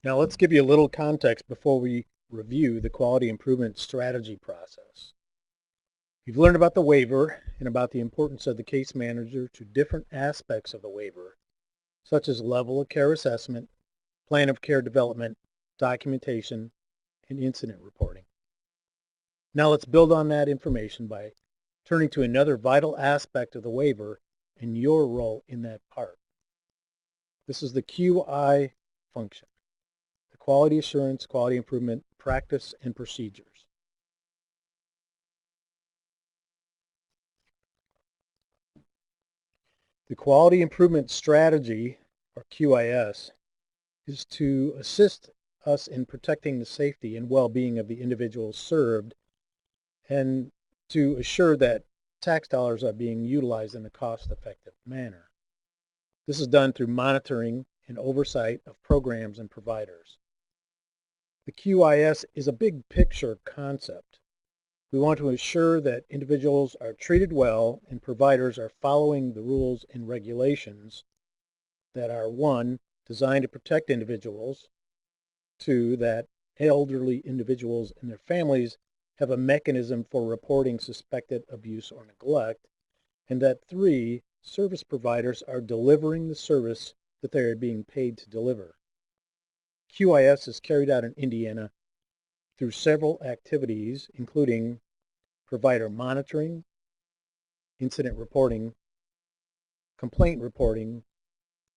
Now let's give you a little context before we review the quality improvement strategy process. You've learned about the waiver and about the importance of the case manager to different aspects of the waiver, such as level of care assessment, plan of care development, documentation, and incident reporting. Now let's build on that information by turning to another vital aspect of the waiver and your role in that part. This is the QI function, the quality assurance, quality improvement, practice, and procedures. The quality improvement strategy, or QIS, is to assist us in protecting the safety and well-being of the individuals served and to assure that tax dollars are being utilized in a cost-effective manner. This is done through monitoring and oversight of programs and providers. The QIS is a big picture concept. We want to ensure that individuals are treated well and providers are following the rules and regulations that are, 1, designed to protect individuals, 2, that elderly individuals and their families have a mechanism for reporting suspected abuse or neglect, and that 3, service providers are delivering the service that they are being paid to deliver. QIS is carried out in Indiana through several activities, including provider monitoring, incident reporting, complaint reporting,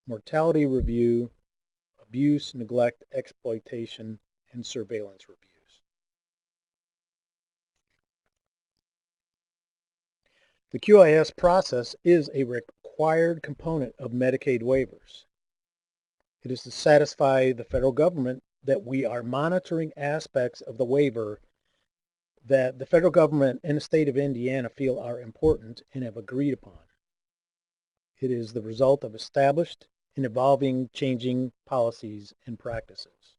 mortality review, abuse, neglect, exploitation, and surveillance reviews. The QIS process is a required component of Medicaid waivers. It is to satisfy the federal government that we are monitoring aspects of the waiver that the federal government and the state of Indiana feel are important and have agreed upon. It is the result of established and evolving, changing policies and practices.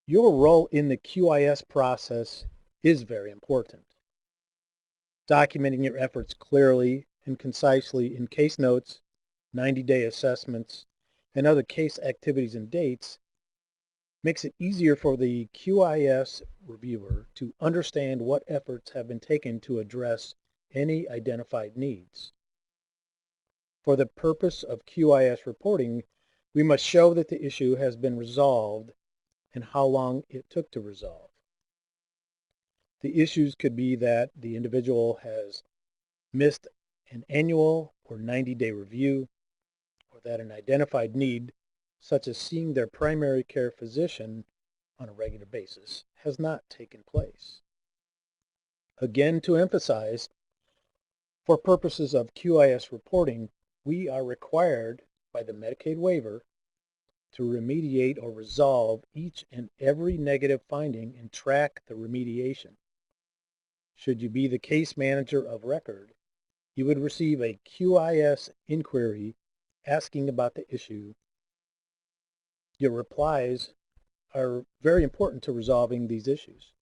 Your role in the QIS process is very important. Documenting your efforts clearly and concisely in case notes, 90-day assessments, and other case activities and dates makes it easier for the QIS reviewer to understand what efforts have been taken to address any identified needs. For the purpose of QIS reporting, we must show that the issue has been resolved and how long it took to resolve. The issues could be that the individual has missed an annual or 90-day review, or that an identified need, such as seeing their primary care physician on a regular basis, has not taken place. Again, to emphasize, for purposes of QIS reporting, we are required by the Medicaid waiver to remediate or resolve each and every negative finding and track the remediation. Should you be the case manager of record, you would receive a QIS inquiry asking about the issue. Your replies are very important to resolving these issues.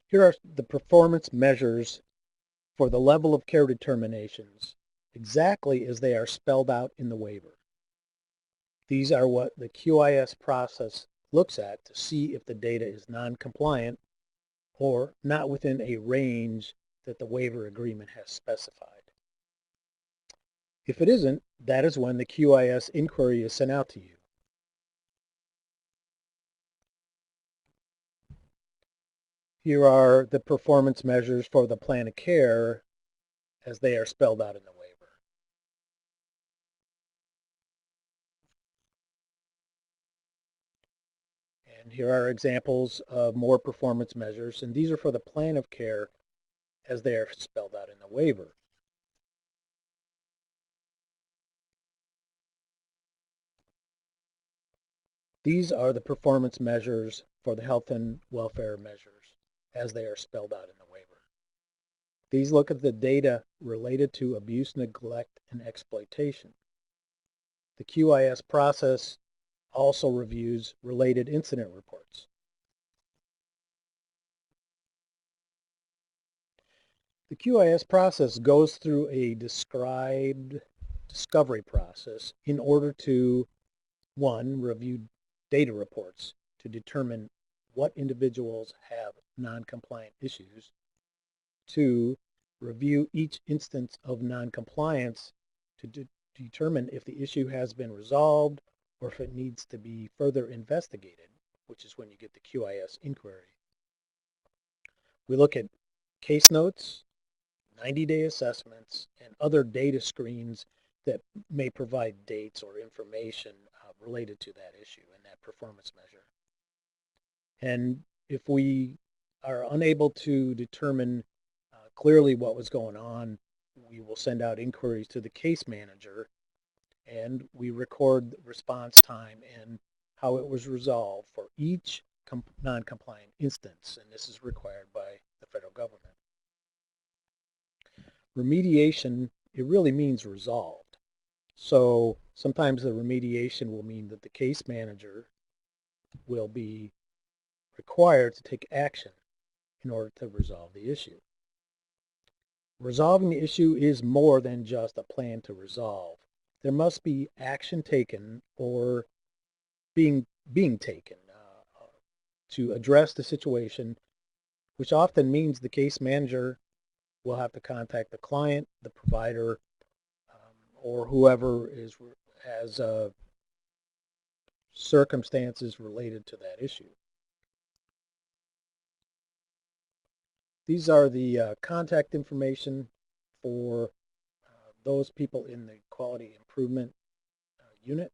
Here are the performance measures for the level of care determinations, exactly as they are spelled out in the waiver. These are what the QIS process looks at to see if the data is non-compliant or not within a range that the waiver agreement has specified. If it isn't, that is when the QIS inquiry is sent out to you. Here are the performance measures for the plan of care as they are spelled out in the waiver. And here are examples of more performance measures, and these are for the plan of care as they are spelled out in the waiver. These are the performance measures for the health and welfare measures as they are spelled out in the waiver. These look at the data related to abuse, neglect, and exploitation. The QIS process also reviews related incident reports. The QIS process goes through a described discovery process in order to, one, review data reports to determine what individuals have non-compliant issues. Two, review each instance of non-compliance to determine if the issue has been resolved or if it needs to be further investigated, which is when you get the QIS inquiry. We look at case notes, 90-day assessments, and other data screens that may provide dates or information related to that issue and that performance measure. And if we are unable to determine clearly what was going on, we will send out inquiries to the case manager, and we record response time and how it was resolved for each non-compliant instance, and this is required by the federal government. Remediation, it really means resolved. So sometimes the remediation will mean that the case manager will be required to take action in order to resolve the issue. Resolving the issue is more than just a plan to resolve. There must be action taken or being taken to address the situation, which often means the case manager will have to contact the client, the provider, or whoever has circumstances related to that issue. These are the contact information for those people in the quality improvement unit.